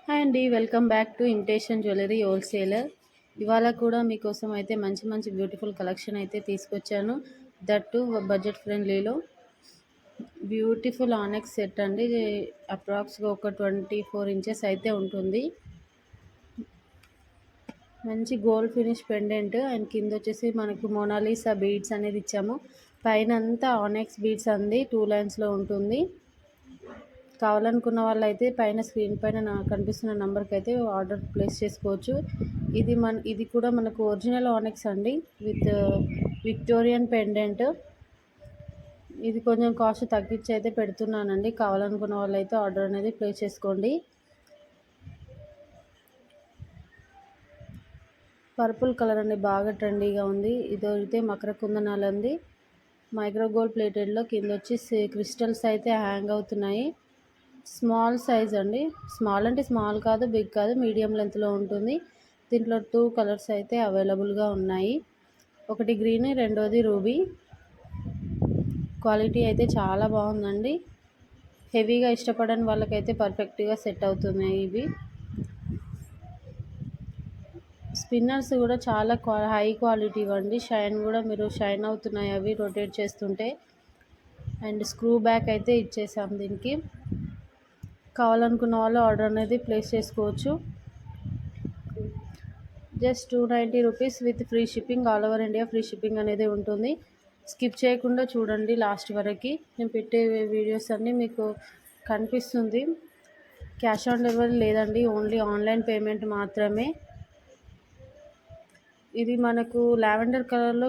Hi అండి, welcome back to imitation jewellery wholesaler. ఇవాళ కూడా మీకోసం అయితే మంచి మంచి బ్యూటిఫుల్ కలెక్షన్ అయితే తీసుకొచ్చాను. దట్ టు బడ్జెట్ ఫ్రెండ్లీలో బ్యూటిఫుల్ ఆనెక్స్ సెట్ అండి. అప్రాక్స్గా ఒక 24 ఇంచెస్ అయితే ఉంటుంది. మంచి గోల్డ్ ఫినిష్ పెండెంట్ అండ్ కింద వచ్చేసి మనకు మోనాలిసా బీడ్స్ అనేది ఇచ్చాము. పైన అంతా ఆనెక్స్ బీడ్స్ అంది 2 లైన్స్లో ఉంటుంది. కావాలనుకున్న వాళ్ళైతే పైన స్క్రీన్ పైన కనిపిస్తున్న నెంబర్కి అయితే ఆర్డర్ ప్లేస్ చేసుకోవచ్చు. ఇది కూడా మనకు ఒరిజినల్ ఆనెక్స్ అండి విత్ విక్టోరియన్ పెండెంట్. ఇది కొంచెం కాస్ట్ తగ్గించి అయితే పెడుతున్నానండి. కావాలనుకున్న వాళ్ళైతే ఆర్డర్ అనేది ప్లేస్ చేసుకోండి. పర్పుల్ కలర్ అండి, బాగా ట్రెండీగా ఉంది. ఇది అయితే మకర కుందనాలు అండి, మైక్రో గోల్డ్ ప్లేటెడ్లో. కింద వచ్చి క్రిస్టల్స్ అయితే హ్యాంగ్ అవుతున్నాయి. స్మాల్ సైజ్ అండి, స్మాల్ అంటే స్మాల్ కాదు, బిగ్ కాదు, మీడియం లెంత్లో ఉంటుంది. దీంట్లో 2 కలర్స్ అయితే అవైలబుల్గా ఉన్నాయి. ఒకటి గ్రీన్, రెండోది రూబీ. క్వాలిటీ అయితే చాలా బాగుందండి. హెవీగా ఇష్టపడని వాళ్ళకైతే పర్ఫెక్ట్గా సెట్ అవుతున్నాయి ఇవి. స్పిన్నర్స్ కూడా చాలా హై క్వాలిటీ ఇవ్వండి. షైన్ కూడా మీరు షైన్ అవుతున్నాయి అవి రొటేట్ చేస్తుంటే. అండ్ స్క్రూ బ్యాక్ అయితే ఇచ్చేసాం దీనికి. కావాలనుకున్న వాళ్ళు ఆర్డర్ అనేది ప్లేస్ చేసుకోవచ్చు. Just 290 rupees with free shipping. All over India free shipping అనేది ఉంటుంది. స్కిప్ చేయకుండా చూడండి లాస్ట్ వరకు. నేను పెట్టే వీడియోస్ అన్నీ మీకు కనిపిస్తుంది. క్యాష్ ఆన్ డెలివరీ లేదండి, ఓన్లీ ఆన్లైన్ పేమెంట్ మాత్రమే. ఇది మనకు లావెండర్ కలర్లో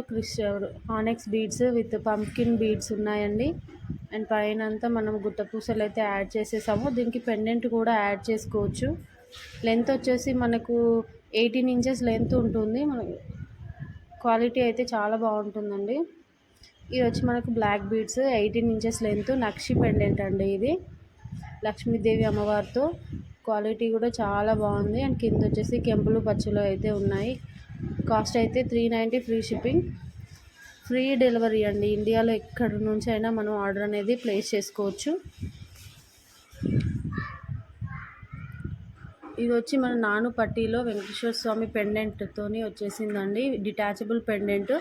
ఆనెక్స్ బీడ్స్ విత్ పంప్కిన్ బీడ్స్ ఉన్నాయండి. అండ్ పైన అంతా మనం గుట్ట పూసలు అయితే యాడ్ చేసేసాము. దీనికి పెండెంట్ కూడా యాడ్ చేసుకోవచ్చు. లెంత్ వచ్చేసి మనకు 18 ఇంచెస్ లెంత్ ఉంటుంది. క్వాలిటీ అయితే చాలా బాగుంటుందండి. ఇది వచ్చి మనకు బ్లాక్ బీడ్స్ 18 ఇంచెస్ లెంత్ నక్షి పెండెంట్ అండి. ఇది లక్ష్మీదేవి అమ్మవారితో. క్వాలిటీ కూడా చాలా బాగుంది. అండ్ కింద వచ్చేసి కెంపులు పచ్చులు అయితే ఉన్నాయి. కాస్ట్ అయితే 390 ఫ్రీ షిప్పింగ్, ఫ్రీ డెలివరీ అండి. ఇండియాలో ఎక్కడి నుంచి అయినా మనం ఆర్డర్ అనేది ప్లేస్ చేసుకోవచ్చు. ఇది వచ్చి మన నాను పట్టీలో వెంకటేశ్వర స్వామి పెండెంట్తోని వచ్చేసిందండి. Detachable pendant.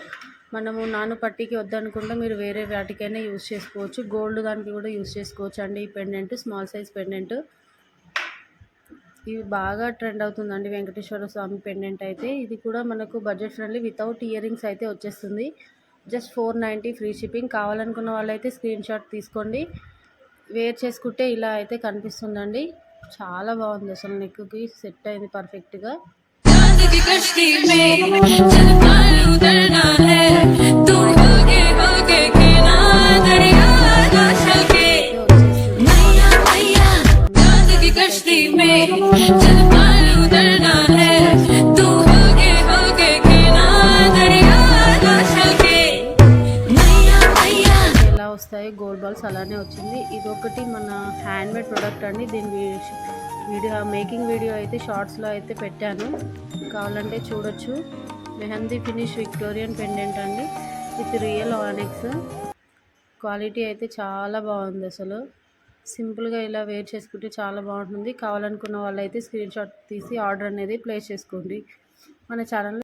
మనము నాను పట్టీకి వద్దనుకుంటే మీరు వేరే వాటికైనా యూజ్ చేసుకోవచ్చు. గోల్డ్ దానికి కూడా యూజ్ చేసుకోవచ్చు అండి. ఈ పెండెంట్ స్మాల్ సైజ్ పెండెంట్. ఇవి బాగా ట్రెండ్ అవుతుందండి వెంకటేశ్వర స్వామి పెండెంట్ అయితే. ఇది కూడా మనకు budget friendly without ear rings అయితే వచ్చేస్తుంది. Just 490 free shipping. కావాలనుకున్న వాళ్ళైతే స్క్రీన్ షాట్ తీసుకోండి. వేర్ చేసుకుంటే ఇలా అయితే కనిపిస్తుందండి. చాలా బాగుంది, అసలు నెక్కి సెట్ అయింది పర్ఫెక్ట్గా. ఎలా వస్తాయి గోల్డ్ బాల్స్ అలానే వచ్చింది. ఇది ఒకటి మన హ్యాండ్మేడ్ ప్రోడక్ట్ అండి. దీని మేకింగ్ వీడియో అయితే షార్ట్స్లో అయితే పెట్టాను, కావాలంటే చూడొచ్చు. మెహందీ ఫినిష్ విక్టోరియన్ పెండెంట్ అండి విత్ రియల్ ఆనెక్స్. క్వాలిటీ అయితే చాలా బాగుంది. అసలు సింపుల్గా ఇలా వేర్ చేసుకుంటే చాలా బాగుంటుంది. కావాలనుకున్న వాళ్ళైతే స్క్రీన్ షాట్ తీసి ఆర్డర్ అనేది ప్లేస్ చేసుకోండి. మన ఛానల్